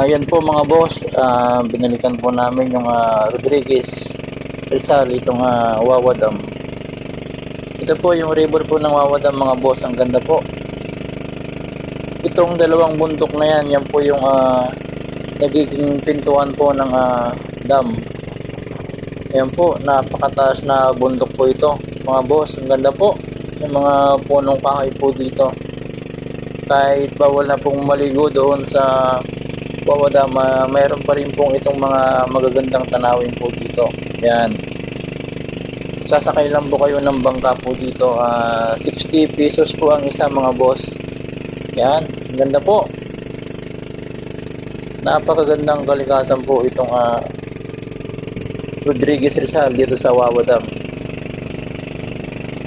Yan po mga boss, binalikan po namin yung Rodriguez Rizal, itong Wawa Dam. Ito po yung river po ng Wawa Dam mga boss, ang ganda po. Itong dalawang bundok na yan, yan po yung nagiging pintuan po ng dam. Ayan po, napakataas na bundok po ito mga boss, ang ganda po. Yung mga punong kahoy po dito. Kahit bawal na pong maligo doon sa Wawa Dam, mayroon pa rin pong itong mga magagandang tanawin po dito. Yan. Sasakay lang po kayo ng bangka po dito. 60 pesos po ang isa mga boss. Yan. Ang ganda po. Napakagandang kalikasan po itong Rodriguez Rizal dito sa Wawa Dam.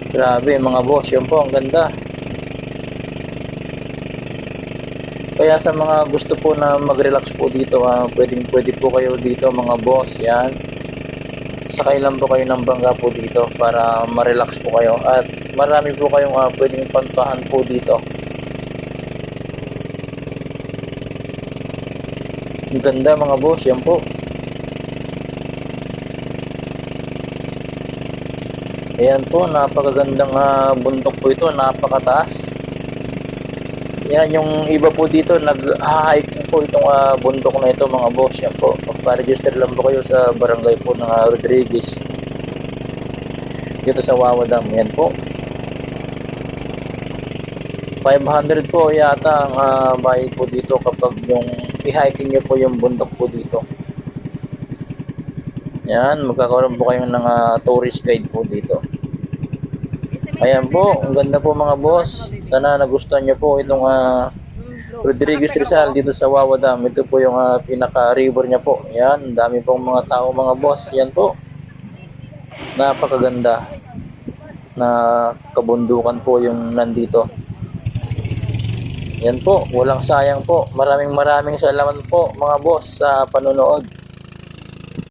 Grabe mga boss. Yan po. Ang ganda. Kaya sa mga gusto po na mag-relax po dito, pwede po kayo dito mga boss. Yan. Sakay lang po kayo ng bangka po dito para ma-relax po kayo. At marami po kayong pwedeng pantahan po dito. Ang ganda mga boss. Yan po. Ayan po. Napakagandang bundok po ito. Napakataas. Yan, yung iba po dito nag-hike po itong bundok na ito mga boss. Yan po, magpa-register lang po kayo sa barangay po ng Rodriguez dito sa Wawa Dam. Yan po, 500 po yata ang bayad po dito kapag yung i-hiking nyo po yung bundok po dito. Yan, magkakaroon po kayo ng tourist guide po dito. Ayan po, ang ganda po mga boss. Sana nagustuhan nyo po itong Rodriguez Rizal dito sa Wawa Dam. Ito po yung pinaka-river niya po. Ayan, dami pong mga tao mga boss. Yan po. Napakaganda na kabundukan po yung nandito. Yan po, walang sayang po. Maraming salamat po mga boss sa panonood.